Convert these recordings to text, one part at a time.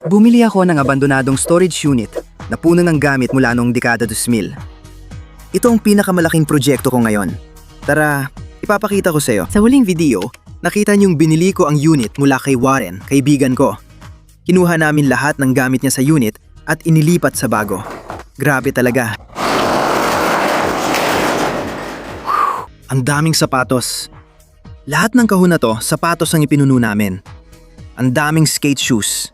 Bumili ako ng abandonadong storage unit na puno ng gamit mula noong dekada 2000. Ito ang pinakamalaking proyekto ko ngayon. Tara, ipapakita ko sa iyo. Sa huling video, nakita niyong binili ko ang unit mula kay Warren, kaibigan ko. Kinuha namin lahat ng gamit niya sa unit at inilipat sa bago. Grabe talaga. Ang daming sapatos. Lahat ng kahon na to, sapatos ang ipinuno namin. Ang daming skate shoes.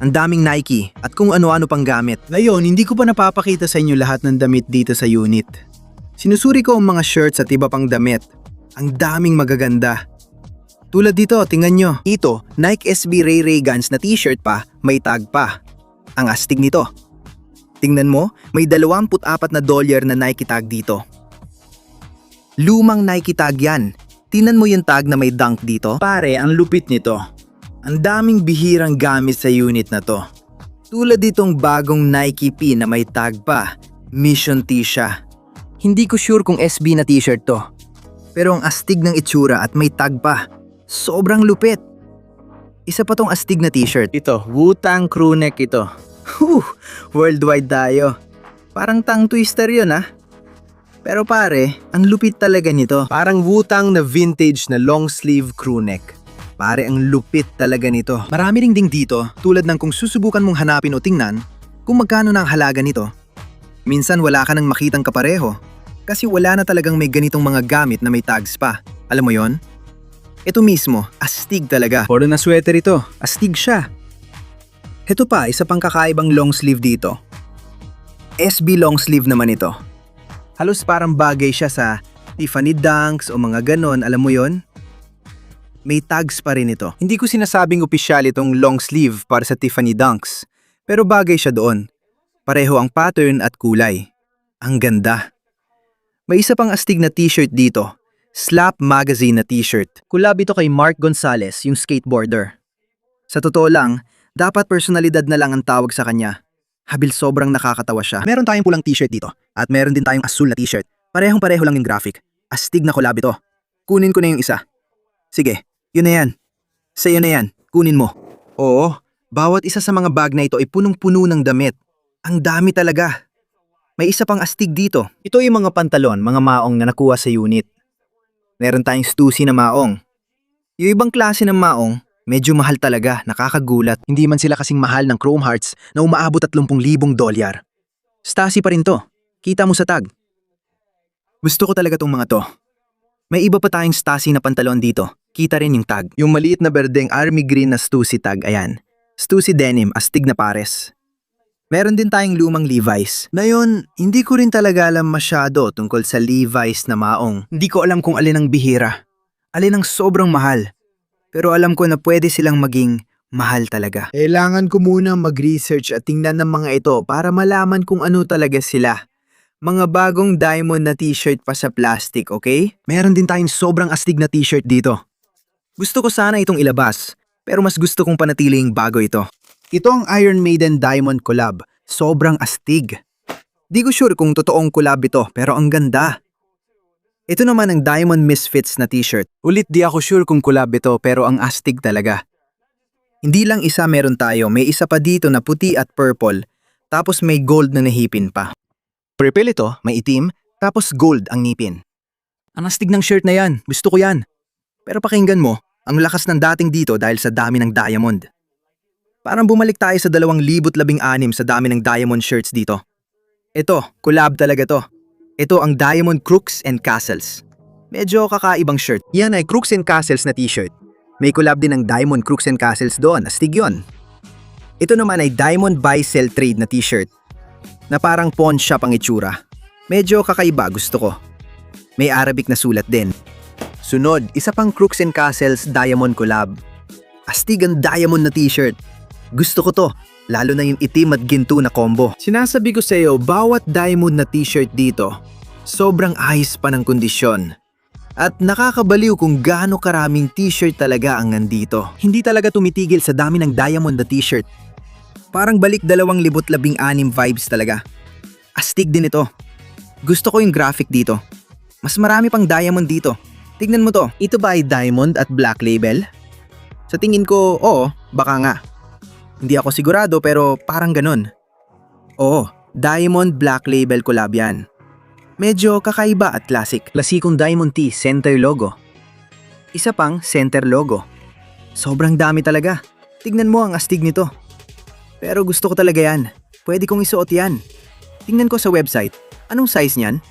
Ang daming Nike at kung ano-ano pang gamit. Ngayon, hindi ko pa napapakita sa inyo lahat ng damit dito sa unit. Sinusuri ko ang mga shirts at iba pang damit. Ang daming magaganda. Tulad dito, tingnan nyo. Ito, Nike SB Ray Ray Guns na t-shirt pa, may tag pa. Ang astig nito. Tingnan mo, may $24 na Nike tag dito. Lumang Nike tag yan. Tingnan mo yung tag na may dunk dito. Pare, ang lupit nito. Ang daming bihirang gamit sa unit na to. Tulad ditong bagong Nike P na may tag pa. Mission T siya. Hindi ko sure kung SB na t-shirt to. Pero ang astig ng itsura at may tag pa. Sobrang lupit. Isa pa tong astig na t-shirt. Ito, Wu-Tang crewneck ito. Worldwide tayo. Parang tongue twister yun ah. Pero pare, ang lupit talaga nito. Parang Wu-Tang na vintage na long sleeve crewneck. Pare, ang lupit talaga nito. Marami ring ding dito, tulad ng kung susubukan mong hanapin o tingnan kung magkano na ang halaga nito. Minsan wala ka nang makitang kapareho kasi wala na talagang may ganitong mga gamit na may tags pa. Alam mo yon? Ito mismo, astig talaga. Puro na sweater ito. Astig siya. Ito pa, isa pang kakaibang long sleeve dito. SB long sleeve naman ito. Halos parang bagay siya sa Tiffany Dunks o mga ganon, alam mo yon? May tags pa rin ito. Hindi ko sinasabing opisyal itong long sleeve para sa Tiffany Dunks, pero bagay siya doon. Pareho ang pattern at kulay. Ang ganda. May isa pang astig na t-shirt dito. Slap Magazine na t-shirt. Kulab ito kay Mark Gonzalez, yung skateboarder. Sa totoo lang, dapat personalidad na lang ang tawag sa kanya. Habil sobrang nakakatawa siya. Meron tayong pulang t-shirt dito at meron din tayong asul na t-shirt. Parehong-pareho lang yung graphic. Astig na collab ito. Kunin ko na yung isa. Sige, yun na yan. Sa'yo na yan. Kunin mo. Oo, bawat isa sa mga bag na ito ay punong-puno ng damit. Ang dami talaga. May isa pang astig dito. Ito yung mga pantalon, mga maong na nakuha sa unit. Meron tayong Stussy na maong. Yung ibang klase ng maong, medyo mahal talaga, nakakagulat. Hindi man sila kasing mahal ng Chrome Hearts na umaabot $30,000. Stussy pa rin to. Kita mo sa tag. Gusto ko talaga tong mga to. May iba pa tayong Stussy na pantalon dito. Kita rin yung tag. Yung maliit na berdeng army green na Stussy tag, ayan. Stussy denim, astig na pares. Meron din tayong lumang Levi's. Na yun, hindi ko rin talaga alam masyado tungkol sa Levi's na maong. Hindi ko alam kung alin ang bihira. Alin ang sobrang mahal. Pero alam ko na pwede silang maging mahal talaga. Kailangan ko muna mag-research at tingnan ng mga ito para malaman kung ano talaga sila. Mga bagong diamond na t-shirt pa sa plastic, okay? Meron din tayong sobrang astig na t-shirt dito. Gusto ko sana itong ilabas, pero mas gusto kong panatiling bago ito. Ito ang Iron Maiden Diamond Collab. Sobrang astig. Di ko sure kung totoong collab ito, pero ang ganda. Ito naman ang Diamond Misfits na t-shirt. Ulit di ako sure kung collab ito, pero ang astig talaga. Hindi lang isa meron tayo, may isa pa dito na puti at purple, tapos may gold na nahipin pa. Purple ito, may itim, tapos gold ang nipin. Ang astig ng shirt na yan, gusto ko yan. Pero pakinggan mo, ang lakas ng dating dito dahil sa dami ng diamond. Parang bumalik tayo sa 2016 sa dami ng diamond shirts dito. Ito, collab talaga to. Ito ang Diamond Crooks and Castles. Medyo kakaibang shirt. Yan ay Crooks and Castles na t-shirt. May collab din ng Diamond Crooks and Castles doon, astig yun. Ito naman ay Diamond Buy Sell Trade na t-shirt. Na parang pawn shop ang itsura. Medyo kakaiba, gusto ko. May Arabic na sulat din. Sunod, isa pang Crooks and Castles Diamond Collab. Astig ang diamond na t-shirt. Gusto ko to, lalo na yung itim at ginto na combo. Sinasabi ko sa iyo, bawat diamond na t-shirt dito, sobrang ayos pa ng kondisyon. At nakakabaliw kung gaano karaming t-shirt talaga ang nandito. Hindi talaga tumitigil sa dami ng diamond na t-shirt. Parang balik 2016 vibes talaga. Astig din ito. Gusto ko yung graphic dito. Mas marami pang diamond dito. Tignan mo to. Ito ba ay diamond at black label? Sa tingin ko, oo, baka nga. Hindi ako sigurado pero parang ganun. Oo, Diamond Black Label collab yan. Medyo kakaiba at classic. Klasikong Diamond T center logo. Isa pang center logo. Sobrang dami talaga. Tignan mo ang astig nito. Pero gusto ko talaga yan. Pwede kong isuot yan. Tingnan ko sa website. Anong size niyan?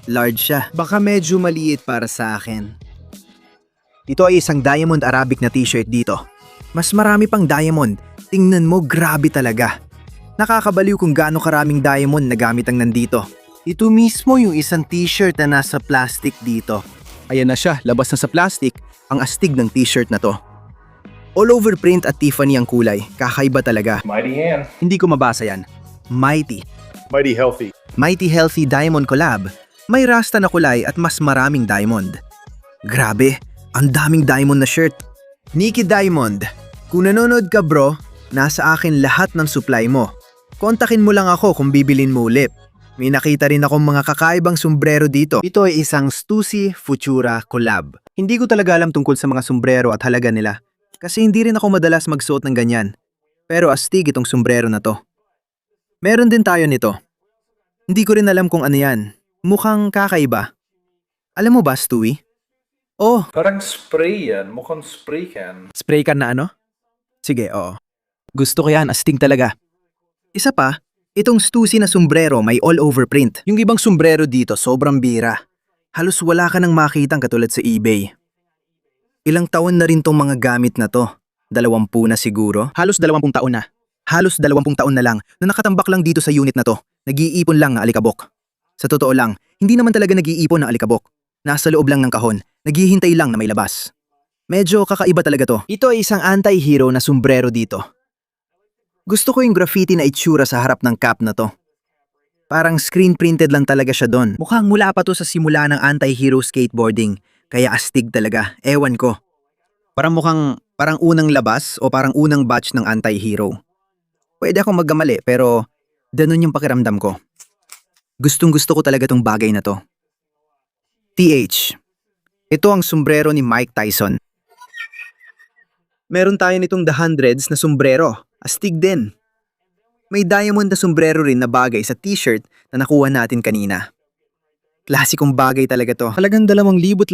Large siya. Baka medyo maliit para sa akin. Ito ay isang Diamond Arabic na t-shirt dito. Mas marami pang diamond. Tingnan mo, grabe talaga. Nakakabaliw kung gaano karaming diamond na gamit ang nandito. Ito mismo yung isang t-shirt na nasa plastic dito. Ayan na siya, labas na sa plastic, ang astig ng t-shirt na to. All over print at Tiffany ang kulay. Kakaiba talaga. Mighty Ann. Hindi ko mabasa yan. Mighty. Mighty Healthy. Mighty Healthy Diamond Collab. May rasta na kulay at mas maraming diamond. Grabe, ang daming diamond na shirt. Nikki Diamond. Kung nanonood ka bro, nasa akin lahat ng supply mo. Kontakin mo lang ako kung bibilin mo ulit. May nakita rin akong mga kakaibang sombrero dito. Ito ay isang Stussy Futura collab. Hindi ko talaga alam tungkol sa mga sombrero at halaga nila. Kasi hindi rin ako madalas magsuot ng ganyan. Pero astig itong sombrero na to. Meron din tayo nito. Hindi ko rin alam kung ano yan. Mukhang kakaiba. Alam mo ba, Stewie? Oh, Parang spray yan. Mukhang spray can. spray can na ano? Sige, oo. Gusto ko yan, astig talaga. Isa pa, itong Stussy na sombrero may all-over print. Yung ibang sombrero dito sobrang bira. Halos wala ka nang makitang katulad sa eBay. Ilang taon na rin tong mga gamit na to. 20 na siguro. Halos 20 taon na. Halos 20 taon na lang na nakatambak lang dito sa unit na to. Nag-iipon lang ng alikabok. Sa totoo lang, hindi naman talaga nag-iipon ng alikabok. Nasa loob lang ng kahon, naghihintay lang na may labas. Medyo kakaiba talaga to. Ito ay isang anti-hero na sombrero dito. Gusto ko yung graffiti na itsura sa harap ng cap na to. Parang screen printed lang talaga siya doon. Mukhang mula pa to sa simula ng anti-hero skateboarding. Kaya astig talaga, ewan ko. Parang unang labas o parang unang batch ng anti-hero. Pwede akong magkamali pero ganun yung pakiramdam ko. Gustong gusto ko talaga tong bagay na to. TH. Ito ang sombrero ni Mike Tyson. Meron tayo nitong The Hundreds na sombrero. Astig din. May diamond na sombrero rin na bagay sa t-shirt na nakuha natin kanina. Klasikong bagay talaga to. Halagang 2016,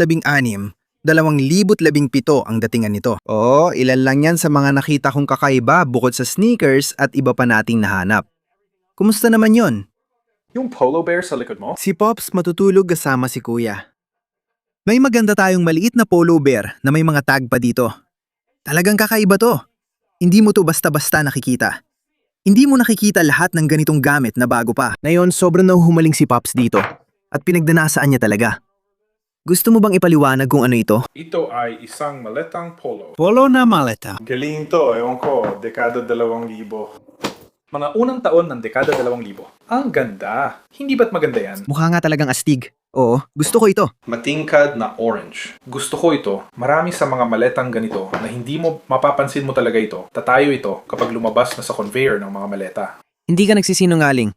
2017 ang datingan nito. Oo, ilan lang yan sa mga nakita kong kakaiba bukod sa sneakers at iba pa nating nahanap. Kumusta naman yon? Yung polo bear sa likod mo? Si Pops matutulog kasama si Kuya. May maganda tayong maliit na polo bear na may mga tag pa dito. Talagang kakaiba to. Hindi mo to basta-basta nakikita. Hindi mo nakikita lahat ng ganitong gamit na bago pa. Ngayon, sobrang nahuhumaling si Pops dito. At pinagdanasaan niya talaga. Gusto mo bang ipaliwanag kung ano ito? Ito ay isang maletang polo. Polo na maleta. Galing to, ewan ko, dekada 2000. Mga unang taon ng dekada 2000. Ang ganda. Hindi ba't maganda yan? Mukha nga talagang astig. Oo, gusto ko ito. Matingkad na orange. Gusto ko ito. Marami sa mga maletang ganito na hindi mo mapapansin mo talaga ito. Tatayo ito kapag lumabas na sa conveyor ng mga maleta. Hindi ka nagsisinungaling.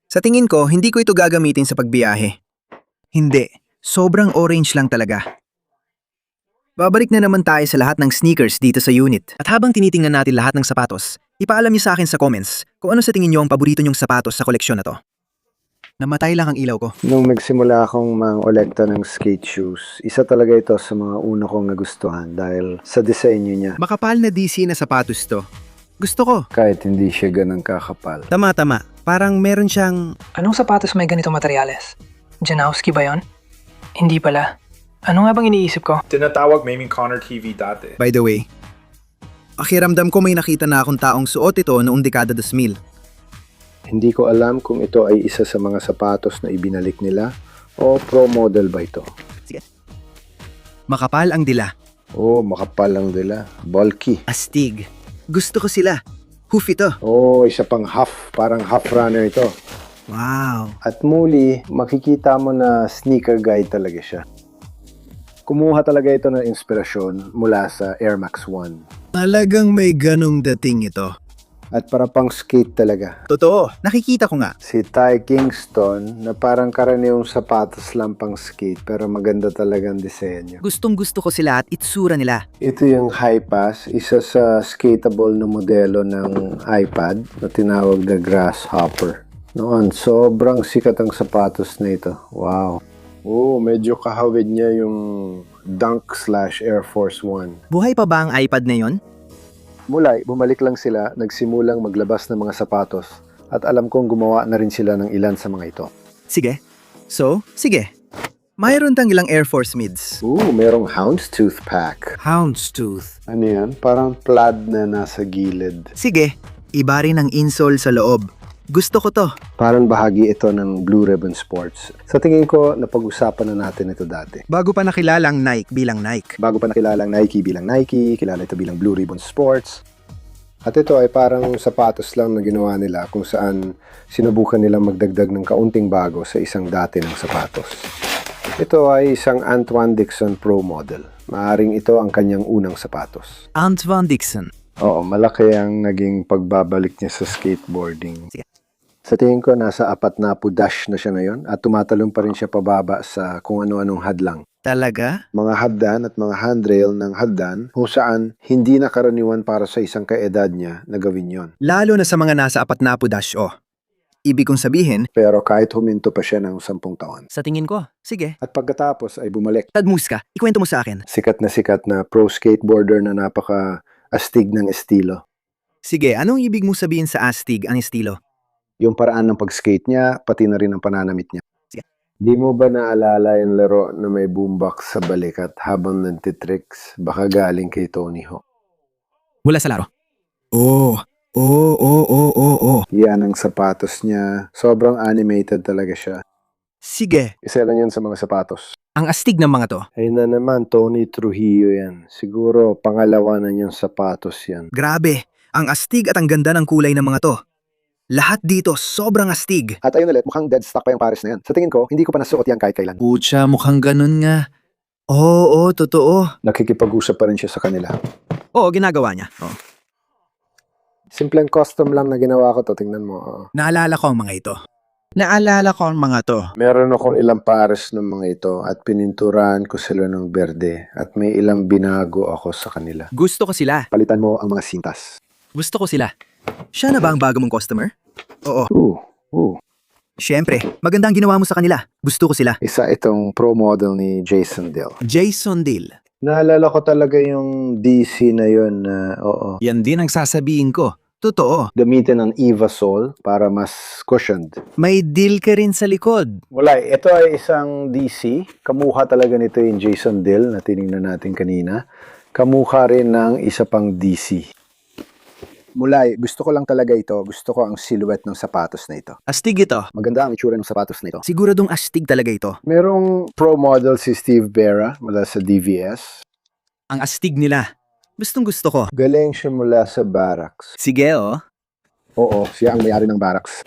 Sa tingin ko, hindi ko ito gagamitin sa pagbiyahe. Hindi. Sobrang orange lang talaga. Babalik na naman tayo sa lahat ng sneakers dito sa unit. At habang tinitingnan natin lahat ng sapatos, ipaalam niyo sa akin sa comments kung ano sa tingin niyo ang paborito niyong sapatos sa koleksyon na to. Namatay lang ang ilaw ko. Nung nagsimula akong mang-olekta ng skate shoes, isa talaga ito sa mga una kong nagustuhan dahil sa disenyo niya. Makapal na DC na sapatos to. Gusto ko. Kahit hindi siya ganang kakapal. Tama. Parang meron siyang... Anong sapatos may ganito materyales? Janowski ba yon? Hindi pala. Ano nga bang iniisip ko? Tinatawag Maming Connor TV dati. By the way, pakiramdam ko may nakita na akong taong suot ito noong dekada 2000. Hindi ko alam kung ito ay isa sa mga sapatos na ibinalik nila o pro model ba ito. Makapal ang dila. Oo, makapal lang nila. Bulky. Astig. Gusto ko sila. Hoof ito. Oo, isa pang half. Parang half runner ito. Wow. At muli, makikita mo na sneaker guy talaga siya. Kumuha talaga ito ng inspirasyon mula sa Air Max 1. Talagang may ganong dating ito. At para pang skate talaga. Totoo, nakikita ko nga. Si Ty Kingston na parang karaniwang sapatos lang pang skate pero maganda talagang disenyo. Gustong gusto ko sila at itsura nila. Ito yung Hi-Pass, isa sa skateable na modelo ng iPad na tinawag na Grasshopper. Noon, sobrang sikat ang sapatos na ito. Wow. Oh, medyo kahawid niya yung Dunk / Air Force One. Buhay pa ba ang iPad na yon? Mula, bumalik lang sila, nagsimulang maglabas ng mga sapatos at alam kong gumawa na rin sila ng ilan sa mga ito. Sige. Sige. Mayroon tang ilang Air Force mids. Merong Houndstooth pack. Houndstooth. Ano yan? Parang plaid na nasa gilid. Sige, iba rin ang insole sa loob. Gusto ko to. Parang bahagi ito ng Blue Ribbon Sports. Sa tingin ko, napag-usapan na natin ito dati. Bago pa nakilala ang Nike bilang Nike. Bago pa nakilalang Nike bilang Nike, kilala ito bilang Blue Ribbon Sports. At ito ay parang sapatos lang na ginawa nila kung saan sinubukan nilang magdagdag ng kaunting bago sa isang dati ng sapatos. Ito ay isang Antoine Dixon Pro model. Maaring ito ang kanyang unang sapatos. Antoine Dixon. Oo, malaki ang naging pagbabalik niya sa skateboarding. Sige. Sa tingin ko, nasa 40 dash na siya ngayon at tumatalon pa rin siya pababa sa kung ano-anong hadlang. Talaga? Mga hagdan at mga handrail ng hagdan kung saan hindi na karaniwan para sa isang kaedad niya na gawin yon. Lalo na sa mga nasa 40 dash o. Ibig kong sabihin, Pero kahit huminto pa siya ng 10 taon. Sa tingin ko, sige. At pagkatapos ay bumalik. Tadmus ka, ikwento mo sa akin. Sikat na pro skateboarder na napaka-astig ng estilo. sige, anong ibig mo sabihin sa astig ang estilo? Yung paraan ng pag-skate niya, pati na rin ang pananamit niya. Sige. Di mo ba naalala yung laro na may boombox sa balikat habang nagtitricks? Baka galing kay Tony Hawk. Wala sa laro. Oo. Yan ang sapatos niya. Sobrang animated talaga siya. Sige, Isa lang yan sa mga sapatos. Ang astig ng mga to. Ay na naman, Tony Trujillo yan. Siguro pangalawa na niyang sapatos yan. grabe. Ang astig at ang ganda ng kulay ng mga to. Lahat dito sobrang astig. At ayun ulit, mukhang dead stock pa yung Paris na yan. Sa tingin ko, hindi ko pa nasuot yan kahit kailan. Pucha, mukhang ganun nga. Oo, totoo. Nakikipag-usap pa rin siya sa kanila. Oo, ginagawa niya. Oo. Simpleng custom lang na ginawa ko to, tingnan mo. Naalala ko ang mga ito. Meron akong ilang pares ng mga ito at pininturahan ko sila ng berde at may ilang binago ako sa kanila. Gusto ko sila. Palitan mo ang mga sintas. Gusto ko sila. Siya na ba ang bago mong customer? Oo. Siyempre, maganda ang ginawa mo sa kanila. Gusto ko sila. Isa itong pro model ni Jason Dill. Jason Dill. Naalala ko talaga yung DC na yun na, Yan din ang sasabihin ko. Totoo. gamitin ng Eva Sole para mas cushioned. May deal ka rin sa likod. Wala, ito ay isang DC. Kamukha talaga nito yung Jason Dill na tinignan natin kanina. Kamukha rin ng isa pang DC. Mulay, gusto ko lang talaga ito. Gusto ko ang silhouette ng sapatos na ito. Astig ito. Maganda ang itsura ng sapatos na ito. Siguradong astig talaga ito. Merong pro model si Steve Berra mula sa DVS. Ang astig nila. Gustong gusto ko. Galing siya mula sa barracks. Sige oh. Oo, siya ang may-ari ng barracks.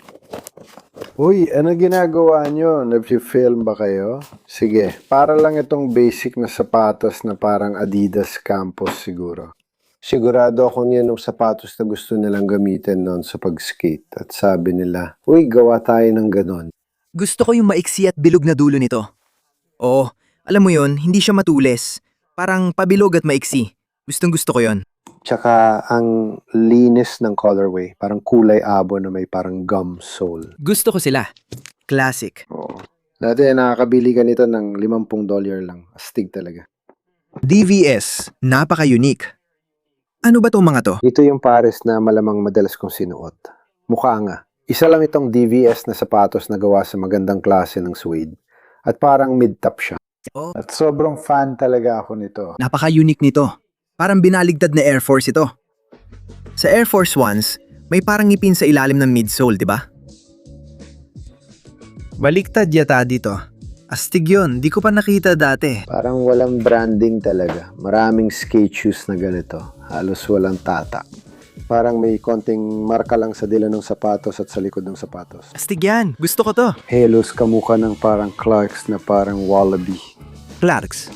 Uy, ano ginagawa nyo? Nag-film ba kayo? Sige, para lang itong basic na sapatos na parang Adidas Campus siguro. Sigurado akong yan ang sapatos na gusto nilang gamitin noon sa pag-skate. At sabi nila, uy, gawa tayo ng ganon. Gusto ko yung maiksi at bilog na dulo nito. Oo, alam mo yon, hindi siya matulis. Parang pabilog at maiksi. Gustong gusto ko yon. Tsaka ang linis ng colorway, parang kulay abo na may parang gum sole. Gusto ko sila. Classic. Oo. Dati nakakabili ka nito ng $50 lang. Astig talaga. DVS. Napaka-unique. Ano ba tong mga to? Ito yung pares na malamang madalas kong sinuot. Mukha nga. Isa lang itong DVS na sapatos na gawa sa magandang klase ng suede. At parang mid-top siya. Oh. At sobrang fan talaga ako nito. Napaka-unique nito. Parang binaligtad na Air Force ito. Sa Air Force Ones, may parang ngipin sa ilalim ng midsole, di ba? Baliktad yata dito. Astig yun. Di ko pa nakita dati. Parang walang branding talaga. Maraming skate shoes na ganito. Halos walang tata. Parang may konting marka lang sa dila ng sapatos at sa likod ng sapatos. Astig yan. Gusto ko to. Halos kamukha ng parang Clarks na parang wallaby. Clarks.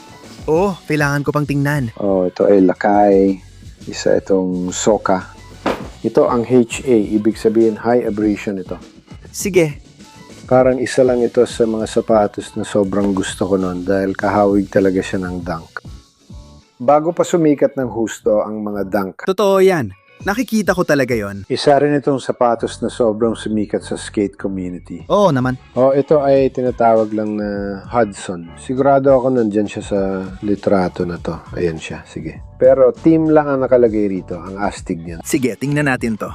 Oh, kailangan ko pang tingnan. Oh, ito ay Lakay. Isa itong Soka. Ito ang HA, ibig sabihin high abrasion ito. Sige. Parang isa lang ito sa mga sapatos na sobrang gusto ko noon dahil kahawig talaga siya ng Dunk. Bago pa sumikat ng husto ang mga Dunk, Totoo yan. Nakikita ko talaga yon. isa rin itong sapatos na sobrang sumikat sa skate community. Oo naman. Ito ay tinatawag lang na Hudson. Sigurado ako nandyan siya sa litrato na to. Ayan siya, sige. Pero team lang ang nakalagay rito, ang astig niyan. Sige, tingnan natin to.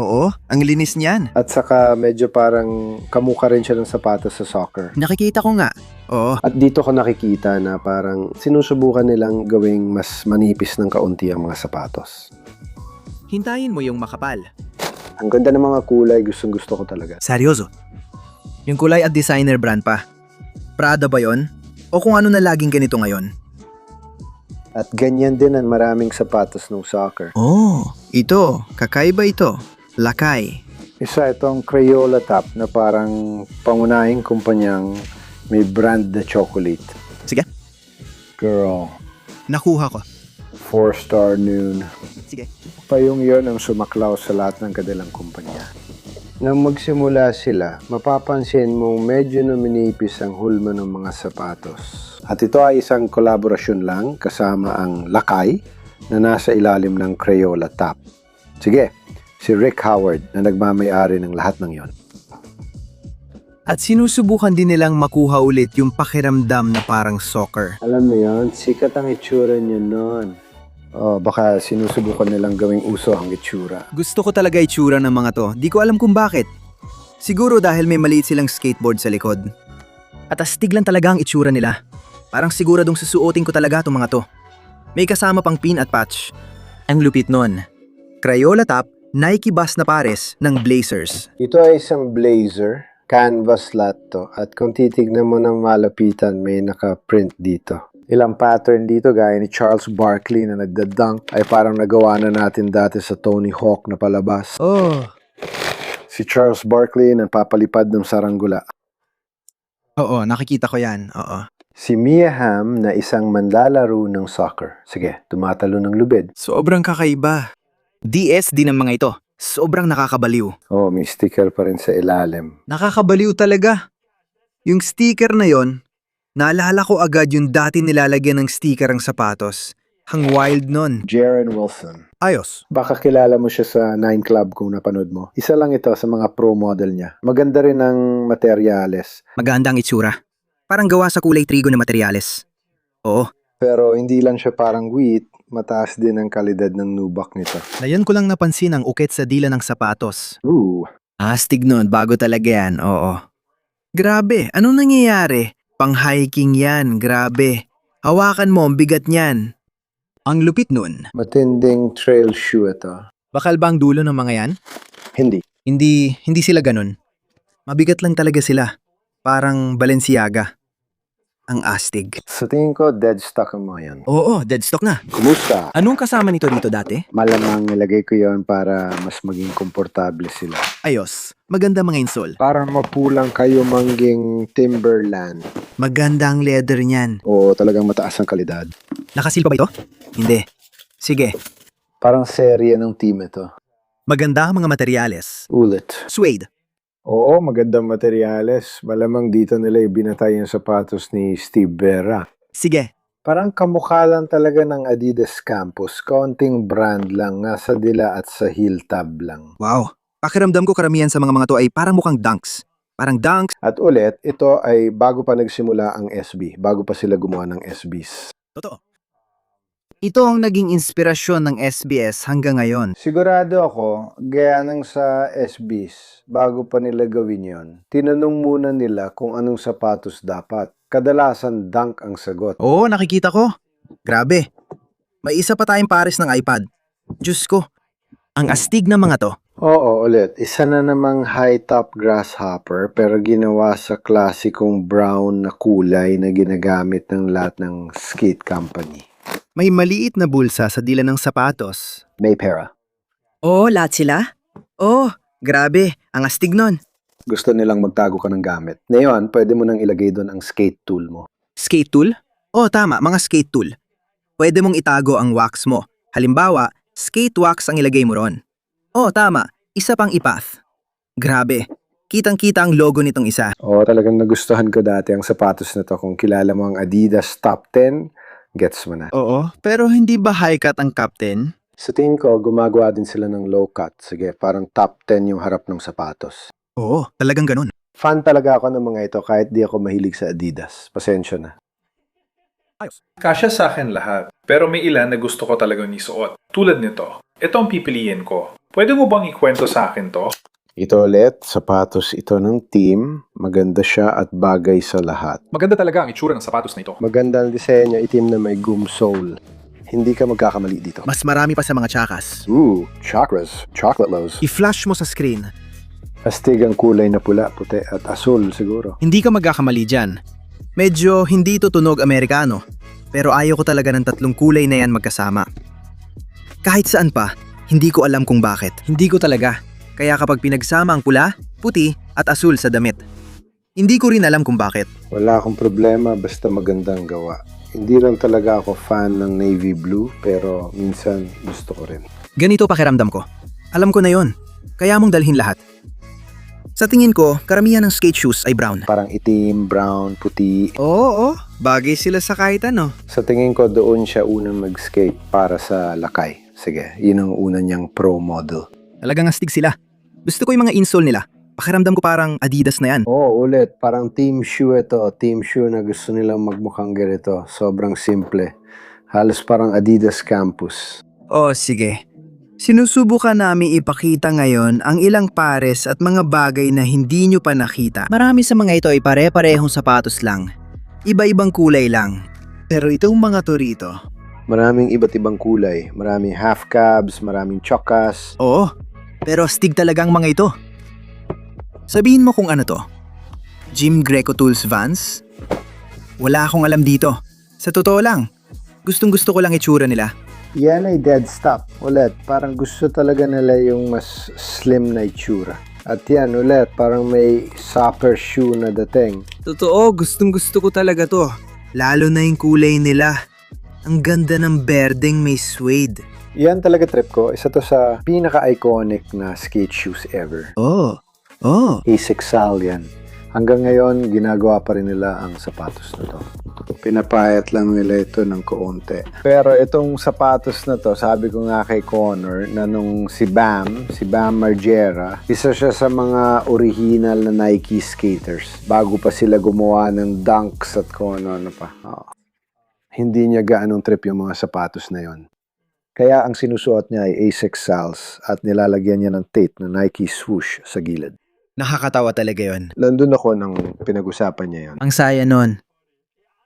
Oo, ang linis niyan. At saka medyo parang kamukha rin siya ng sapatos sa soccer. Nakikita ko nga. Oo. At dito ko nakikita na parang sinusubukan nilang gawing mas manipis ng kaunti ang mga sapatos. Hintayin mo yung makapal. Ang ganda ng mga kulay, gustong gusto ko talaga. Seryoso. Yung kulay at designer brand pa. Prada ba yon? O kung ano na laging ganito ngayon? At ganyan din ang maraming sapatos ng soccer. Oh, ito. Kakaiba ito. Lakay. Isa itong Crayola top na parang pangunahing kumpanyang may brand na chocolate. Sige. Girl, Nakuha ko. 4-star noon. Sige. Payong yon ang sumaklaw sa lahat ng kanilang kumpanya. Nang magsimula sila, mapapansin mong medyo numinipis ang hulma ng mga sapatos. At ito ay isang kolaborasyon lang kasama ang Lakay na nasa ilalim ng Crayola top. Sige, si Rick Howard na nagmamay-ari ng lahat ng yon. At sinusubukan din nilang makuha ulit yung pakiramdam na parang soccer. Alam mo yon, sikat ang itsura niyo noon. Baka sinusubukan nilang gawing uso ang itsura. Gusto ko talaga itsura ng mga to. Di ko alam kung bakit. Siguro dahil may maliit silang skateboard sa likod. At astig lang talaga ang itsura nila. Parang siguradong susuotin ko talaga itong mga to. May kasama pang pin at patch. Ang lupit nun. Crayola top, Nike Bass na pares ng Blazers. Ito ay isang blazer, canvas lahat to. At kung titignan mo ng malapitan, may naka-print dito. Ilang pattern dito gaya ni Charles Barkley na nagda-dunk ay parang nagawa na natin dati sa Tony Hawk na palabas. Oh. Si Charles Barkley na papalipad ng saranggula. Oo, nakikita ko yan. Oo. Si Mia Hamm na isang manlalaro ng soccer. Sige, tumatalo ng lubid. Sobrang kakaiba. DS din ang mga ito. Sobrang nakakabaliw. May sticker pa rin sa ilalim. Nakakabaliw talaga. Yung sticker na yon, naalala ko agad yung dati nilalagyan ng sticker ang sapatos. Ang wild nun. Jaren Wilson. Ayos. Baka kilala mo siya sa Nine Club kung napanood mo. Isa lang ito sa mga pro model niya. Maganda rin ang materyales. Maganda ang itsura. Parang gawa sa kulay trigo na materyales. Oo. Pero hindi lang siya parang wheat, mataas din ang kalidad ng nubak nito. Ngayon ko lang napansin ang ukit sa dila ng sapatos. Astig nun. Bago talaga yan. Oo. Grabe. Anong nangyayari? Pang-hiking yan. Grabe. Hawakan mo. Ang bigat niyan. Ang lupit nun. Matinding trail shoe ito. Bakal ba ang dulo ng mga yan? Hindi. Hindi sila ganun. Mabigat lang talaga sila. Parang Balenciaga. Ang astig. Sa tingin ko, dead stock ang mga yan. Oo, dead stock na. Kumusta? Anong kasama nito dito dati? Malamang nilagay ko yon para mas maging komportable sila. Ayos. Maganda mga insole. Para mapulang kayo mangging Timberland. Maganda ang leather niyan. O talagang mataas ang kalidad. Nakasil pa ba ito? Hindi. Sige. Parang serye ng team ito. Maganda ang mga materyales. Ulit. Suede. Oo, magandang materyales. Malamang dito nila ibinatay yung sapatos ni Steve Berra. Sige. Parang kamukha lang talaga ng Adidas Campus. Konting brand lang, nasa dila at sa heel tab lang. Wow. Pakiramdam ko karamihan sa mga to ay parang mukhang dunks. Parang dunks. At ulit, ito ay bago pa nagsimula ang SB. Bago pa sila gumawa ng SBs. Totoo. Ito ang naging inspirasyon ng SBS hanggang ngayon. Sigurado ako, gaya ng sa SBs, bago pa nila gawin yon, tinanong muna nila kung anong sapatos dapat. Kadalasan dunk ang sagot. Oo, nakikita ko. Grabe. May isa pa tayong pares ng iPad. Diyos ko. Ang astig na mga to. Oo, ulit. Isa na namang high-top grasshopper pero ginawa sa klasikong brown na kulay na ginagamit ng lahat ng skate company. May maliit na bulsa sa dila ng sapatos. May pera. Oo, lahat sila? Oo, grabe. Ang astig nun. Gusto nilang magtago ka ng gamit. Ngayon, pwede mo nang ilagay doon ang skate tool mo. Skate tool? Oo, tama. Mga skate tool. Pwede mong itago ang wax mo. Halimbawa, skate wax ang ilagay mo ron. Oh, tama. Isa pang ipath. Grabe. Kitang-kita ang logo nitong isa. Oo, talagang nagustuhan ko dati ang sapatos na to. Kung kilala mo ang Adidas Top 10, gets mo na. Oo, pero hindi ba high cut ang captain? Sa tingin ko, gumagawa din sila ng low cut. Sige, parang top 10 yung harap ng sapatos. Oo, talagang ganun. Fan talaga ako ng mga ito kahit di ako mahilig sa Adidas. Pasensya na. Kasya sa akin lahat, pero may ilan na gusto ko talagang isuot. Tulad nito. Ito ang pipiliin ko. Pwede mo bang ikwento sa akin to? Ito ulit, sapatos ito ng team. Maganda siya at bagay sa lahat. Maganda talaga ang itsura ng sapatos na ito. Maganda ang disenyo, itim na may gum sole. Hindi ka magkakamali dito. Mas marami pa sa mga tsakas. Ooh, chakras, chocolate lows. I-flash mo sa screen. Astig ang kulay na pula, puti at asul siguro. Hindi ka magkakamali dyan. Medyo hindi ito tunog Amerikano, pero ayaw ko talaga ng tatlong kulay na yan magkasama. Kahit saan pa, hindi ko alam kung bakit. Hindi ko talaga. Kaya kapag pinagsama ang pula, puti at asul sa damit, hindi ko rin alam kung bakit. Wala akong problema basta magandang gawa. Hindi lang talaga ako fan ng navy blue pero minsan gusto ko rin. Ganito pakiramdam ko. Alam ko na yon. Kaya mong dalhin lahat. Sa tingin ko, karamihan ng skate shoes ay brown. Parang itim, brown, puti. Oo, bagay sila sa kahit ano. Sa tingin ko doon siya unang mag-skate para sa lakay. Sige, yun ang una niyang pro model. Talagang astig sila. Gusto ko yung mga insole nila. Pakiramdam ko parang Adidas na yan. Oo, ulit. Parang team shoe ito. Team shoe na gusto nilang magmukhang ganito. Sobrang simple. Halos parang Adidas Campus. Oh, sige. Sinusubukan namin ipakita ngayon ang ilang pares at mga bagay na hindi nyo pa nakita. Marami sa mga ito ay pare-parehong sapatos lang. Iba-ibang kulay lang. Pero itong mga to rito. Maraming iba't ibang kulay. Maraming half cabs, maraming chokas. Oo, pero astig talaga ang mga ito. Sabihin mo kung ano to. Jim Greco Tools Vans? Wala akong alam dito. Sa totoo lang, gustong-gusto ko lang itsura nila. Yan ay dead stop. Ulit, parang gusto talaga nila yung mas slim na itsura. At yan ulit, parang may soccer shoe na dating. Totoo, gustong-gusto ko talaga to. Lalo na yung kulay nila. Ang ganda ng berdeng may suede. Yan talaga trip ko. Isa to sa pinaka-iconic na skate shoes ever. Oh. Asics Sal yan. Hanggang ngayon, ginagawa pa rin nila ang sapatos na to. Pinapayat lang nila ito ng kaunti. Pero itong sapatos na to, sabi ko nga kay Connor, na nung si Bam Margera, isa siya sa mga original na Nike skaters. Bago pa sila gumawa ng dunks at kung ano pa. Hindi niya gaanong trip yung mga sapatos na yon. Kaya ang sinusuot niya ay Asics Sals at nilalagyan niya ng tape na Nike swoosh sa gilid. Nakakatawa talaga yon. Nandun ako nang pinag-usapan niya yon. Ang saya nun.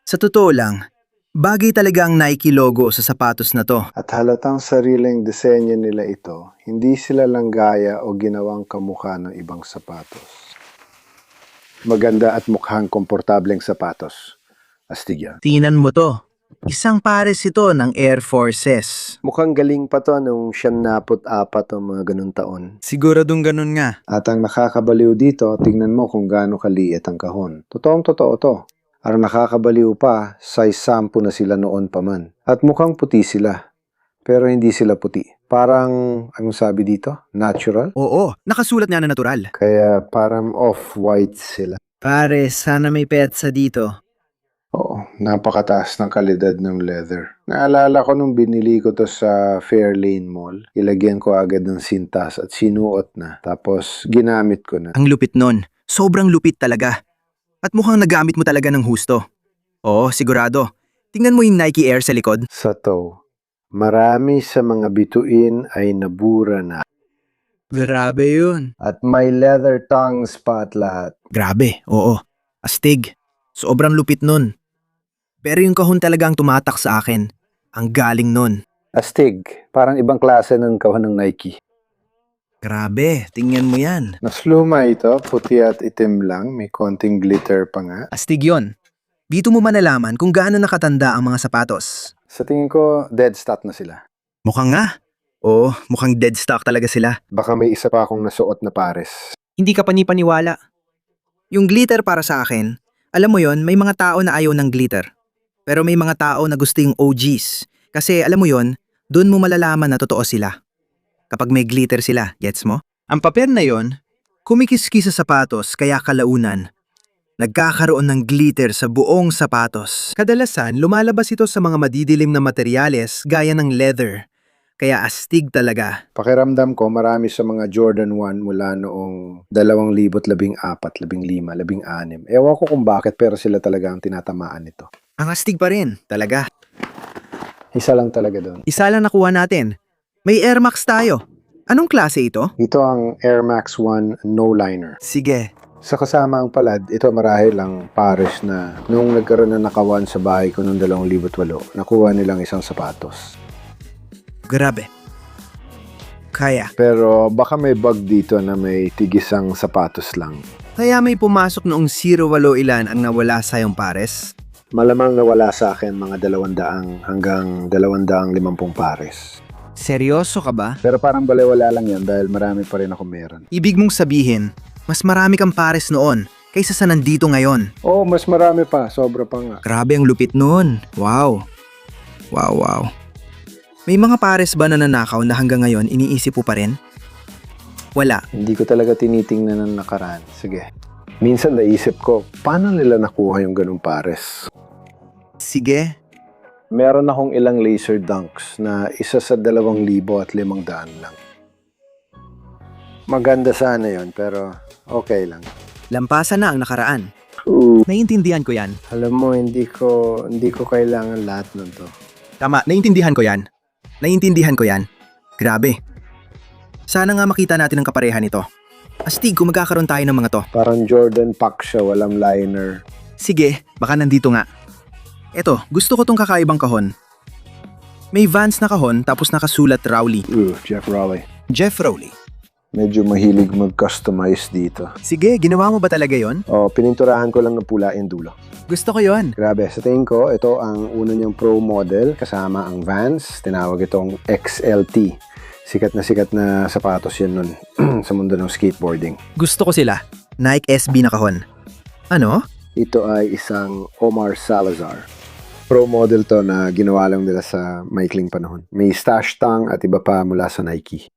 Sa totoo lang, bagay talaga ang Nike logo sa sapatos na to. At halatang sariling disenyo nila ito, hindi sila lang gaya o ginawang kamukha ng ibang sapatos. Maganda at mukhang komportableng sapatos. Astig yan. Tingnan mo to. Isang pares ito ng Air Forces. Mukhang galing pa to nung 74 o mga ganun taon. Siguradong ganun nga. At ang nakakabaliw dito, tingnan mo kung gaano kaliit ang kahon. Totoong totoo to. Ang nakakabaliw pa, size 10 na sila noon pa man. At mukhang puti sila. Pero hindi sila puti. Parang, anong sabi dito? Natural? Oo, nakasulat nga na natural. Kaya parang off-white sila. Pare, sana may petsa dito. Oo, napakataas ng kalidad ng leather. Naalala ko nung binili ko to sa Fairlane Mall. Ilagyan ko agad ng sintas at sinuot na. Tapos ginamit ko na. Ang lupit nun. Sobrang lupit talaga. At mukhang nagamit mo talaga ng husto. Oo, sigurado. Tingnan mo yung Nike Air sa likod. Sa toe, marami sa mga bituin ay nabura na. Grabe yun. At may leather tongues pa at lahat. Grabe, oo. Astig. Sobrang lupit nun. Pero yung kahon talaga ang tumatak sa akin. Ang galing nun. Astig, parang ibang klase ng kahon ng Nike. Grabe, tingnan mo yan. Mas luma ito, puti at itim lang, may konting glitter pa nga. Astig yon. Dito mo malalaman kung gaano nakatanda ang mga sapatos. Sa tingin ko, dead stock na sila. Mukhang nga. Oo, mukhang dead stock talaga sila. Baka may isa pa akong nasuot na pares. Hindi ka panipaniwala. Yung glitter para sa akin, alam mo yon, may mga tao na ayaw ng glitter. Pero may mga tao na gusto yung OGs. Kasi alam mo yon, doon mo malalaman na totoo sila. Kapag may glitter sila, gets mo? Ang paper na yon, kumikiski sa sapatos kaya kalaunan. Nagkakaroon ng glitter sa buong sapatos. Kadalasan, lumalabas ito sa mga madidilim na materyales gaya ng leather. Kaya astig talaga. Pakiramdam ko, marami sa mga Jordan 1 mula noong 2014, 15, 16. Ewan ko kung bakit, pero sila talaga ang tinatamaan nito. Ang astig pa rin, talaga. Isa lang talaga doon. Isa lang nakuha natin. May Air Max tayo. Anong klase ito? Ito ang Air Max 1 No Liner. Sige. Sa kasama ang palad, ito marahil lang pares na nung nagkaroon na nakawan sa bahay ko noong 2008, nakuha nilang isang sapatos. Grabe. Kaya. Pero baka may bug dito na may tigisang sapatos lang. Kaya may pumasok noong 08 ilan ang nawala sa iyong pares? Malamang nawala sa akin mga 200 hanggang 250 pares. Seryoso ka ba? Pero parang balewala lang yan dahil marami pa rin ako meron. Ibig mong sabihin, mas marami kang pares noon kaysa sa nandito ngayon. Oh, mas marami pa. Sobra pa nga. Grabe ang lupit noon. Wow. Wow. May mga pares ba na nanakaw na hanggang ngayon iniisip mo pa rin? Wala. Hindi ko talaga tinitingnan ng nakaraan. Sige. Minsan naisip ko, paano nila nakuha yung ganung pares? Sige. Meron akong ilang laser dunks na isa sa 2,500 lang. Maganda sana yon pero okay lang. Lampasan na ang nakaraan. Naiintindihan ko yan. Alam mo, hindi ko kailangan lahat nun to. Tama, naiintindihan ko yan. Grabe. Sana nga makita natin ang kapareha nito. Astig kung magkakaroon tayo ng mga to. Parang Jordan Pack siya, walang liner. Sige, baka nandito nga. Eto, gusto ko tong kakaibang kahon. May Vans na kahon tapos nakasulat Rowley. Jeff Rowley. Jeff Rowley. Medyo mahilig mag-customize dito. Sige, ginawa mo ba talaga yon? Pininturahan ko lang ng pula yung dulo. Gusto ko yon. Grabe, sa tingin ko, ito ang una niyang pro model kasama ang Vans. Tinawag itong XLT. Sikat na sapatos yan nun sa mundo ng skateboarding. Gusto ko sila. Nike SB na kahon. Ano? Ito ay isang Omar Salazar. Pro model to na ginawa lang nila sa maikling panahon. May stash tang at iba pa mula sa Nike.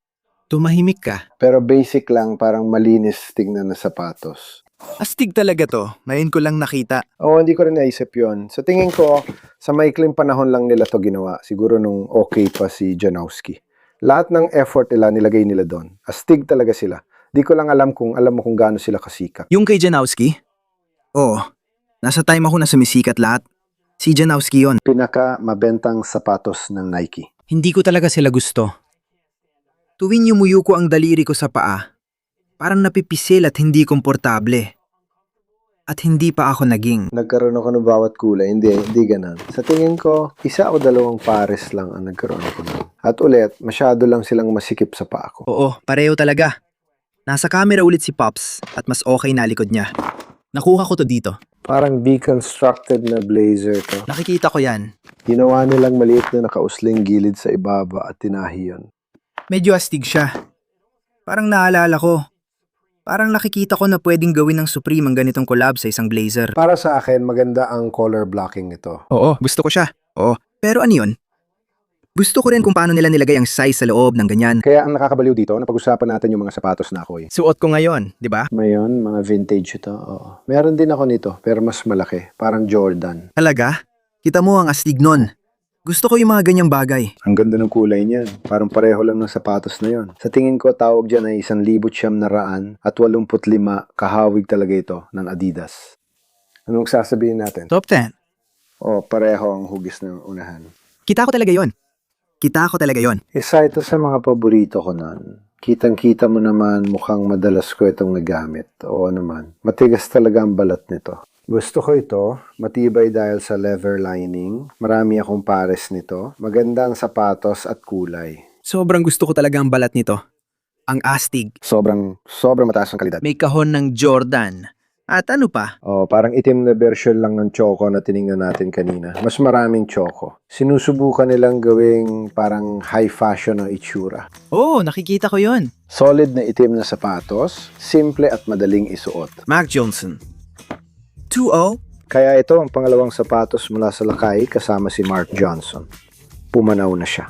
Tumahimik ka. Pero basic lang, parang malinis tingnan na sapatos. Astig talaga to. Ngayon ko lang nakita. Hindi ko rin naisip yun. Sa tingin ko, sa maikling panahon lang nila to ginawa. Siguro nung okay pa si Janowski. Lahat ng effort nila nilagay nila doon. Astig talaga sila. Di ko lang alam mo kung gaano sila kasikat. Yung kay Janowski? Oo. Nasa time ako na sumisikat lahat. Si Janowski yon. Pinaka mabentang sapatos ng Nike. Hindi ko talaga sila gusto. Tuwing yumuyo ko ang daliri ko sa paa, parang napipisil at hindi komportable. At hindi pa ako naging. Nagkaroon ako ng bawat kulay. Hindi ganun. Sa tingin ko, 1 o 2 pares lang ang nagkaroon ako nun. At ulit, masyado lang silang masikip sa paa ko. Oo, pareho talaga. Nasa camera ulit si Pops at mas okay na likod niya. Nakuha ko to dito. Parang deconstructed na blazer to. Nakikita ko yan. Ginawa nilang maliit na nakausling gilid sa ibaba at tinahi yun. Medyo astig siya. Parang naalala ko. Parang nakikita ko na pwedeng gawin ng Supreme ang ganitong collab sa isang blazer. Para sa akin, maganda ang color blocking nito. Oo, gusto ko siya. Oo. Pero ano yun? Gusto ko rin kung paano nila nilagay ang size sa loob ng ganyan. Kaya ang nakakabaliw dito, napag-usapan natin yung mga sapatos na ako'y. Suot ko ngayon, di ba? Mayon, mga vintage ito. Oo. Meron din ako nito, pero mas malaki. Parang Jordan. Talaga? Kita mo ang astig nun. Gusto ko yung mga ganyang bagay. Ang ganda ng kulay niyan. Parang pareho lang ng sapatos na yon. Sa tingin ko, tawag dyan ay 1,985 kahawig talaga ito ng Adidas. Anong sasabihin natin? Top 10. Pareho ang hugis ng unahan. Kita ko talaga yon. Isa ito sa mga paborito ko nun. Kitang-kita mo naman mukhang madalas ko itong nagamit. Oo naman. Matigas talaga ang balat nito. Gusto ko ito, matibay dahil sa leather lining. Marami akong pares nito. Maganda ang sapatos at kulay. Sobrang gusto ko talaga ang balat nito. Ang astig. Sobrang mataas ang kalidad. May kahon ng Jordan. At ano pa? Parang itim na version lang ng Choco na tiningnan natin kanina. Mas maraming Choco. Sinusubukan nilang gawing parang high fashion ang itsura. Oo, nakikita ko yon. Solid na itim na sapatos, simple at madaling isuot. Mac Johnson. 2-0. Kaya ito ang pangalawang sapatos mula sa lakay kasama si Mark Johnson. Pumanaw na siya.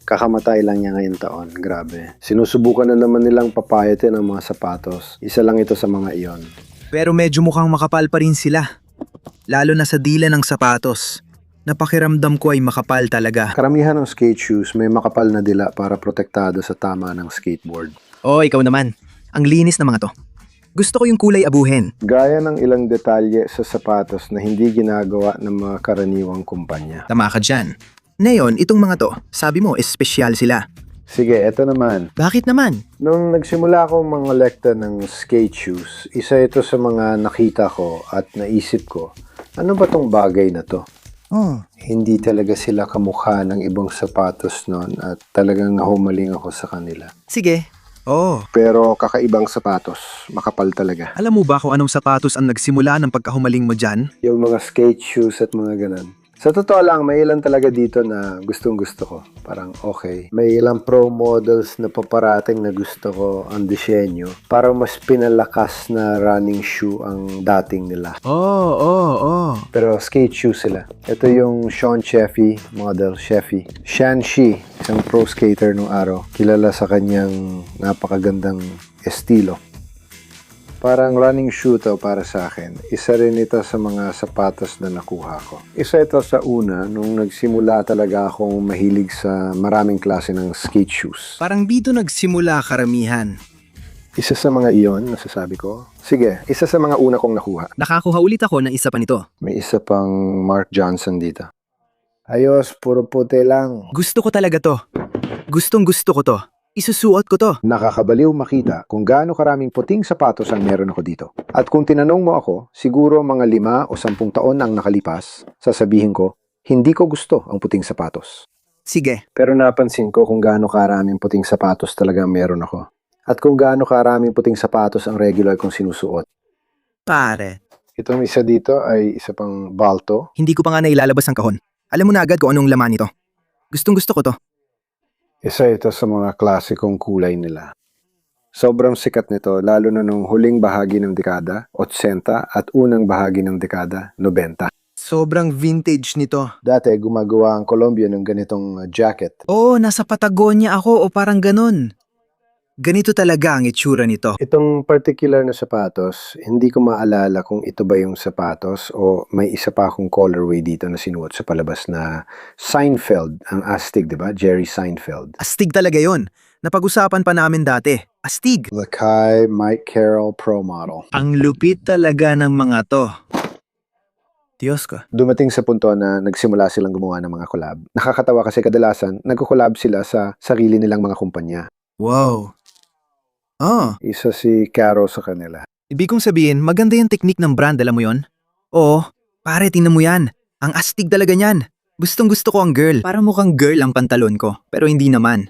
Kakamatay lang niya ngayong taon. Grabe. Sinusubukan na naman nilang papayatin ang mga sapatos. Isa lang ito sa mga iyon. Pero medyo mukhang makapal pa rin sila. Lalo na sa dila ng sapatos. Napakiramdam ko ay makapal talaga. Karamihan ng skate shoes may makapal na dila para protektado sa tama ng skateboard. Oh, ikaw naman. Ang linis na mga to. Gusto ko yung kulay abuhin. Gaya ng ilang detalye sa sapatos na hindi ginagawa ng mga karaniwang kumpanya. Tama ka dyan. Ngayon, itong mga to, sabi mo, espesyal sila. Sige, eto naman. Bakit naman? Nung nagsimula akong mangolekta ng skate shoes, isa ito sa mga nakita ko at naisip ko, ano ba tong bagay na to? Hindi talaga sila kamukha ng ibang sapatos noon at talagang nahumaling ako sa kanila. Sige. Oh, Pero kakaibang sapatos, makapal talaga. alam mo ba kung anong sapatos ang nagsimula ng pagkahumaling mo dyan? Yung mga skate shoes at mga ganun. Sa totoo lang, may ilan talaga dito na gustong gusto ko. Parang okay. May ilang pro models na paparating na gusto ko ang disenyo. Parang mas pinalakas na running shoe ang dating nila. Oh. Pero skate shoes sila. Ito yung Sean Sheffy model, Sheffy. Shan Shi, isang pro skater nung araw. Kilala sa kanyang napakagandang estilo. Parang running shoe to para sa akin. Isa rin ito sa mga sapatos na nakuha ko. Isa ito sa una nung nagsimula talaga akong mahilig sa maraming klase ng skate shoes. Parang dito nagsimula karamihan. Isa sa mga iyon, nasasabi ko. Sige, isa sa mga una kong nakuha. Nakakuha ulit ako ng isa pa nito. May isa pang Mark Johnson dito. Ayos, puro puti lang. Gusto ko talaga to. Gustong gusto ko to. Isusuot ko to. Nakakabaliw makita kung gaano karaming puting sapatos ang meron ako dito. At kung tinanong mo ako, siguro mga 5 o 10 taon ang nakalipas, sasabihin ko, hindi ko gusto ang puting sapatos. Sige. Pero napansin ko kung gaano karaming puting sapatos talaga meron ako. At kung gaano karaming puting sapatos ang regular kong sinusuot. Pare. Itong isa dito ay isa pang Balto. Hindi ko pa nga nailalabas ang kahon. Alam mo na agad kung anong laman nito. Gustong gusto ko to. Isa ito sa mga klasikong kulay nila. Sobrang sikat nito lalo na nung huling bahagi ng dekada, 80 at unang bahagi ng dekada, 90. Sobrang vintage nito. Dati gumagawa ang Colombia ng ganitong jacket. Oo, nasa Patagonia ako o parang ganun. Ganito talaga ang itsura nito. Itong particular na sapatos, hindi ko maalala kung ito ba yung sapatos o may isa pa akong colorway dito na sinuot sa palabas na Seinfeld, ang astig, di ba? Jerry Seinfeld. Astig talaga yon. Napag-usapan pa namin dati. Astig. The Kai Mike Carroll Pro Model. Ang lupit talaga ng mga to. Diyos ko. Dumating sa punto na nagsimula silang gumawa ng mga collab. Nakakatawa kasi kadalasan, nagko-collab sila sa sarili nilang mga kumpanya. Wow. Oh, Isa si Caro sa kanila. ibig kong sabihin, maganda yung technique ng brand, alam mo yon? Oo, pare, tingnan mo yan. Ang astig talaga niyan. Gustong gusto ko ang girl. Para mukhang girl ang pantalon ko, pero hindi naman.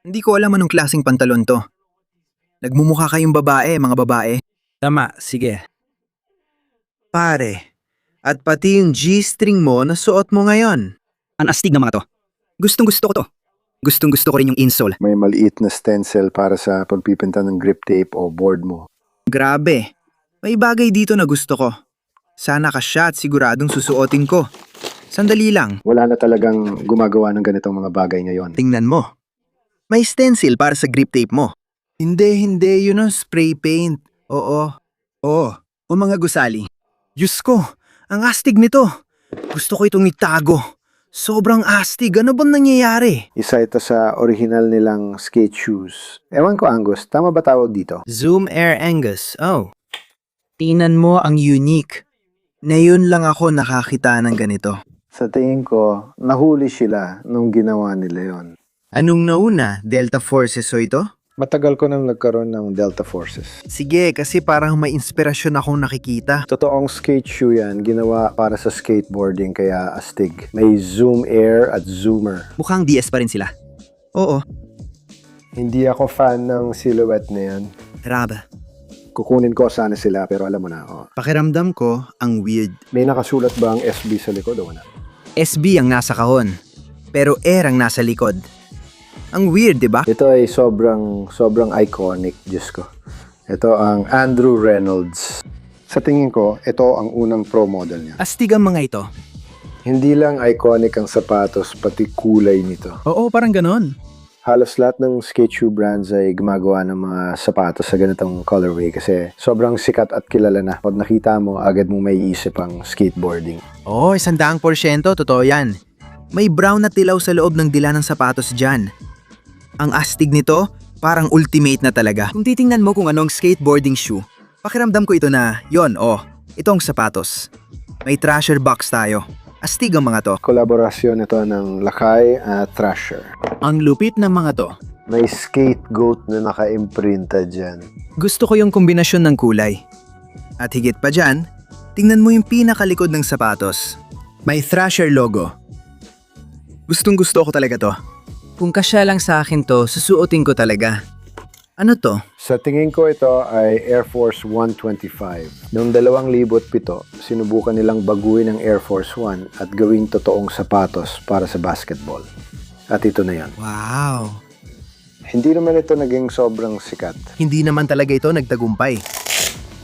Hindi ko alam anong klaseng pantalon to. Nagmumukha kayong babae, mga babae. Tama, sige. Pare, at pati yung G-string mo na suot mo ngayon. Ang astig na mga to. Gustong gusto ko to. Gustong gusto ko rin yung insole. May maliit na stencil para sa pagpipinta ng grip tape o board mo. Grabe. May bagay dito na gusto ko. Sana kasya at siguradong susuotin ko. Sandali lang. Wala na talagang gumagawa ng ganitong mga bagay ngayon. Tingnan mo. May stencil para sa grip tape mo. Hindi. Yun ang spray paint. Oo. O mga gusali. Diyos ko, ang astig nito. Gusto ko itong itago. Sobrang astig. Ano bang nangyayari? Isa ito sa original nilang skate shoes. Ewan ko, Angus, tama ba tawag dito? Zoom Air Angus. Oh. Tingnan mo ang unique. Ngayon lang ako nakakita ng ganito. Sa tingin ko, nahuli sila nung ginawa nila yon. Anong nauna? Delta Forces o ito? Matagal ko nang nagkaroon ng Delta Forces. Sige, kasi parang may inspirasyon akong nakikita. Totoong skate shoe yan, ginawa para sa skateboarding kaya astig. May Zoom Air at Zoomer. Mukhang DS pa rin sila. Oo. Hindi ako fan ng silhouette na yan. Raba. Kukunin ko sana sila pero alam mo na. Oh. Pakiramdam ko, ang weird. May nakasulat ba ang SB sa likod o wala? SB ang nasa kahon. Pero Air ang nasa likod. Ang weird, di ba? Ito ay sobrang iconic, Diyos ko. Ito ang Andrew Reynolds. Sa tingin ko, ito ang unang pro model niya. Astig ang mga ito. Hindi lang iconic ang sapatos, pati kulay nito. Oo, parang ganon. Halos lahat ng skate shoe brands ay gumagawa ng mga sapatos sa ganitong colorway kasi sobrang sikat at kilala na. Pag nakita mo, agad mo may isip ang skateboarding. Oo, 100%, totoo yan. May brown na tilaw sa loob ng dila ng sapatos dyan. Ang astig nito, parang ultimate na talaga. Kung titingnan mo kung anong skateboarding shoe, pakiramdam ko ito na, itong sapatos. May Thrasher box tayo. Astig ang mga to. Kolaborasyon ito ng Lakay at Thrasher. Ang lupit ng mga to. May scapegoat na naka-imprinta dyan. Gusto ko yung kombinasyon ng kulay. At higit pa dyan, tingnan mo yung pinakalikod ng sapatos. May Thrasher logo. Gustong gusto ko talaga to. Kung kasya lang sa akin to, susuotin ko talaga. Ano to? Sa tingin ko ito ay Air Force 125. Noong 2007, sinubukan nilang baguhin ang Air Force 1 at gawing totoong sapatos para sa basketball. At ito na yan. Wow! Hindi naman ito naging sobrang sikat. Hindi naman talaga ito nagtagumpay.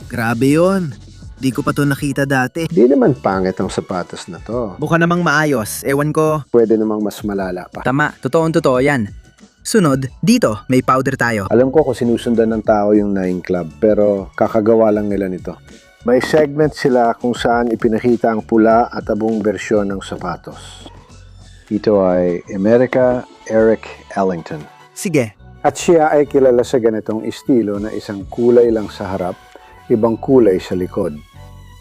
Grabe yon. Di ko pa to nakita dati. Hindi naman pangit ang sapatos na to. Mukha namang maayos. Ewan ko. Pwede namang mas malala pa. Tama, totoo yan. Sunod, dito, may powder tayo. Alam ko kung sinusundan ng tao yung Nine Club, pero kakagawa lang nila nito. May segment sila kung saan ipinakita ang pula at abong bersyon ng sapatos. Ito ay America Eric Ellington. Sige, At siya ay kilala sa ganitong estilo na isang kulay lang sa harap, ibang kulay sa likod.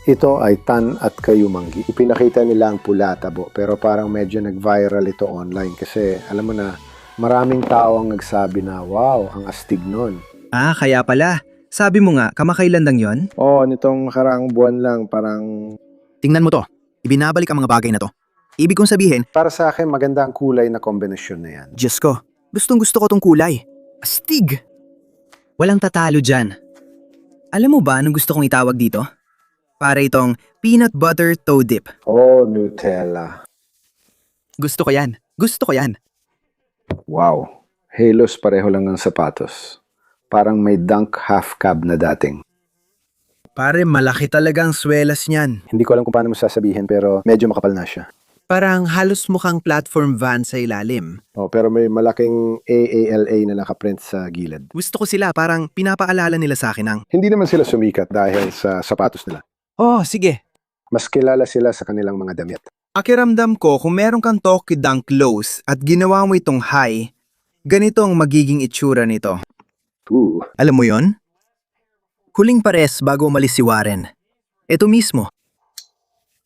Ito ay tan at kayumanggi. Ipinakita nila ang pula tabo, pero parang medyo nag-viral ito online kasi alam mo na, maraming tao ang nagsabi na, wow, ang astig nun. kaya pala. Sabi mo nga, kamakailan lang yon? Oo, nitong nakaraang buwan lang, parang... Tingnan mo to. Ibinabalik ang mga bagay na to. Ibig kong sabihin, Para sa akin, maganda ang kulay na kombinasyon na yan. Diyos ko, gustong gusto ko tong kulay. Astig! Walang tatalo dyan. Alam mo ba anong gusto kong itawag dito? Para itong peanut butter toe dip. Oh, Nutella. Gusto ko yan. Gusto ko yan. Wow. Halos pareho lang ng sapatos. Parang may dunk half cab na dating. Pare, malaki talaga ang swelas niyan. Hindi ko alam kung paano mo sasabihin pero medyo makapal na siya. Parang halos mukhang platform van sa ilalim. Oh, pero may malaking AALA na nakaprint sa gilid. Gusto ko sila, parang pinapaalala nila sa akin ang, Hindi naman sila sumikat dahil sa sapatos nila. oh, sige. Mas kilala sila sa kanilang mga damit. Akiramdam ko kung meron kang Toki Dunk lows at ginawa mo itong high, ganito ang magiging itsura nito. Ooh. Alam mo yon? Huling pares bago umalis si Warren. Ito mismo.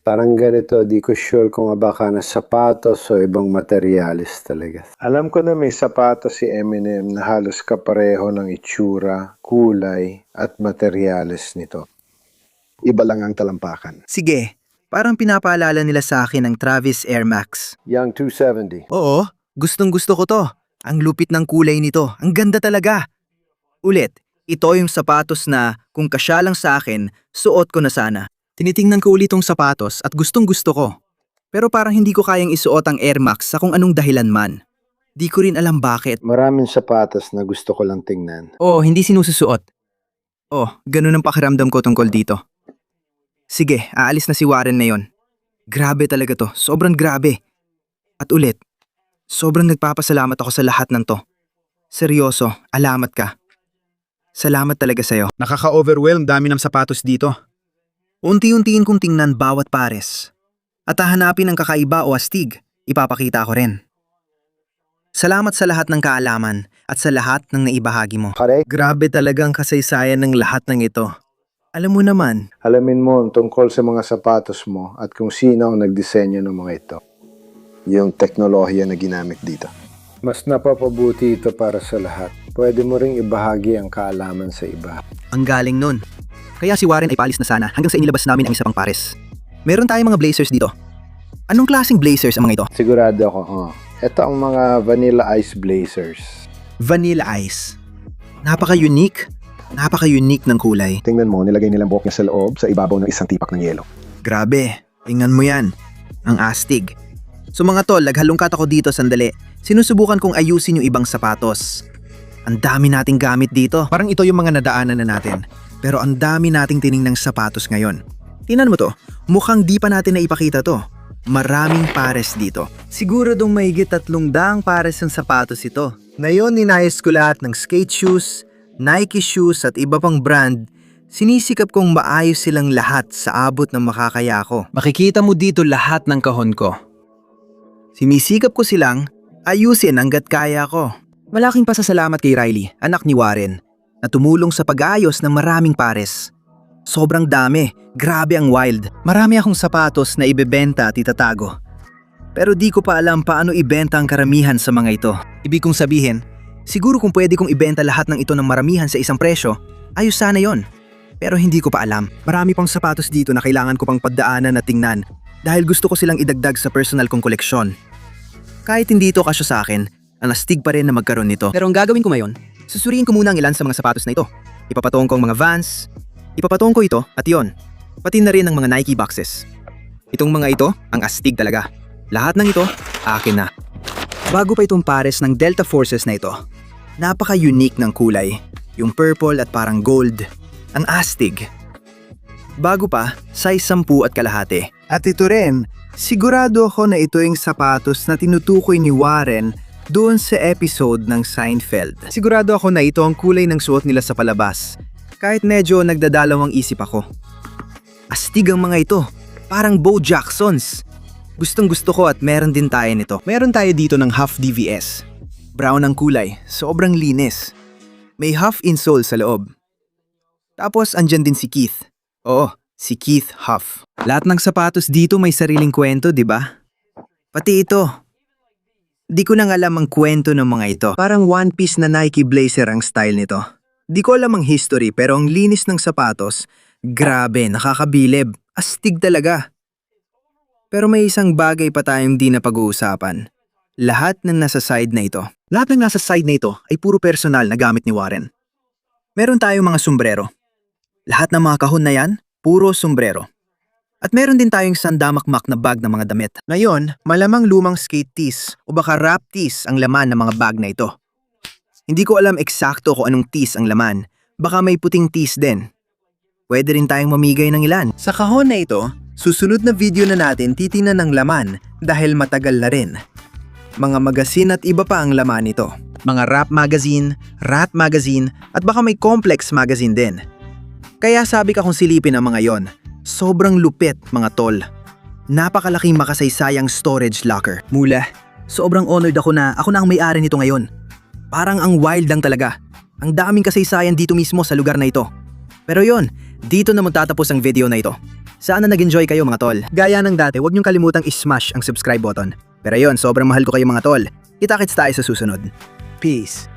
Parang ganito, di ko sure kung baka na sapatos o ibang materyales talaga. Alam ko na may sapatos si Eminem na halos kapareho ng itsura, kulay, at materyales nito. Iba lang ang talampakan. Sige, parang pinapaalala nila sa akin ang Travis Air Max. Young 270. Oo, gustong gusto ko to. Ang lupit ng kulay nito. Ang ganda talaga. Ulit, ito yung sapatos na kung kasya lang sa akin, suot ko na sana. Tinitingnan ko ulit tong sapatos at gustong gusto ko. Pero parang hindi ko kayang isuot ang Air Max sa kung anong dahilan man. Di ko rin alam bakit. Maraming sapatos na gusto ko lang tingnan. Oo, hindi sinususuot. Oh, ganun ang pakiramdam ko tungkol dito. Sige, aalis na si Warren na yon. Grabe talaga to, sobrang grabe. At ulit, sobrang nagpapasalamat ako sa lahat ng to. Seryoso, alamat ka. Salamat talaga sa'yo. Nakaka-overwhelm dami ng sapatos dito. Unti-untiin kong tingnan bawat pares. At hahanapin ang kakaiba o astig, ipapakita ko rin. Salamat sa lahat ng kaalaman at sa lahat ng naibahagi mo. Pare, Grabe talagang kasaysayan ng lahat ng ito. Alam mo naman, alamin mo ang tungkol sa mga sapatos mo at kung sino ang nagdisenyo ng mga ito. Yung teknolohiya na ginamit dito. Mas napapabuti ito para sa lahat. Pwede mo ring ibahagi ang kaalaman sa iba. ang galing nun. Kaya si Warren ay paalis na sana hanggang sa inilabas namin ang isa pang pares. Meron tayong mga blazers dito. Anong klaseng blazers ang mga ito? Sigurado ako, ito ang mga Vanilla Ice Blazers. Vanilla Ice. Napaka-unique. Napaka-unique ng kulay. Tingnan mo, nilagay nilang buhok niya sa loob sa ibabaw ng isang tipak ng yelo. Grabe, tingnan mo yan. Ang astig. So mga tol, naghalungkat ako dito sandali. Sinusubukan kong ayusin yung ibang sapatos. Ang dami nating gamit dito. Parang ito yung mga nadaanan na natin. Pero ang dami nating tiningnang sapatos ngayon. Tingnan mo to, mukhang di pa natin naipakita to. Maraming pares dito. Siguro dong mahigit 300 pares ng sapatos ito. Ngayon ninayos ko lahat ng skate shoes, Nike shoes at iba pang brand. Sinisikap kong maayos silang lahat sa abot ng makakaya ko. Makikita mo dito lahat ng kahon ko. Sinisikap ko silang ayusin hanggat kaya ko. Malaking pasasalamat kay Riley, anak ni Warren, Na tumulong sa pag-ayos ng maraming pares. Sobrang dami, grabe ang wild. marami akong sapatos na ibebenta at itatago. Pero di ko pa alam paano ibenta ang karamihan sa mga ito. Ibig kong sabihin, siguro kung pwede kong ibenta lahat ng ito ng maramihan sa isang presyo, ayos sana yon. Pero hindi ko pa alam. Marami pang sapatos dito na kailangan ko pang pagdaanan at tingnan dahil gusto ko silang idagdag sa personal kong koleksyon. Kahit hindi ito kasya sa akin, ang astig pa rin na magkaroon nito. Pero ang gagawin ko ngayon, Susuriin ko muna ang ilan sa mga sapatos na ito. Ipapatong ko ang mga Vans, ipapatong ko ito at yon. Pati na rin ang mga Nike boxes. Itong mga ito, ang astig talaga. Lahat ng ito, akin na. bago pa itong pares ng Delta Forces na ito. Napaka-unique ng kulay. Yung purple at parang gold. Ang astig. Bago pa, size 10 at kalahati. At ito rin, sigurado ako na ito yung sapatos na tinutukoy ni Warren doon sa episode ng Seinfeld. Sigurado ako na ito ang kulay ng suot nila sa palabas. Kahit medyo nagdadalawang isip ako. Astig ang mga ito. Parang Bo Jacksons. Gustong gusto ko at meron din tayo nito. Meron tayo dito ng half DVS. Brown ang kulay. Sobrang linis. May half insole sa loob. Tapos andyan din si Keith. Oo, si Keith Huff. Lahat ng sapatos dito may sariling kwento, di ba? Pati ito. Di ko nang alam ang kwento ng mga ito. Parang one piece na Nike blazer ang style nito. Di ko alam ang history pero ang linis ng sapatos, grabe, nakakabilib. Astig talaga. Pero may isang bagay pa tayong di na pag-uusapan. Lahat ng nasa side na ito. Lahat ng nasa side na ito ay puro personal na gamit ni Warren. Meron tayong mga sombrero. Lahat ng mga kahon na yan, puro sombrero. At meron din tayong sandamakmak na bag ng mga damit. Ngayon, malamang lumang skate tees o baka rap tees ang laman ng mga bag na ito. Hindi ko alam eksakto kung anong tees ang laman. Baka may puting tees din. Pwede rin tayong mamigay ng ilan. Sa kahon na ito, susunod na video na natin titingnan ng laman dahil matagal na rin. Mga magasin at iba pa ang laman nito. Mga rap magazine, rat magazine, at baka may complex magazine din. Kaya sabi ka kung silipin ang mga yon. Sobrang lupit, mga tol. Napakalaking makasaysayang storage locker. Mula, sobrang honored ako na ako na ang may-ari nito ngayon. Parang ang wild lang talaga. Ang daming kasaysayan dito mismo sa lugar na ito. Pero yon, dito na magtatapos ang video na ito. Sana nag-enjoy kayo mga tol. Gaya ng dati, huwag niyong kalimutang i-smash ang subscribe button. Pero yon, sobrang mahal ko kayo mga tol. Kita-kits tayo sa susunod. Peace.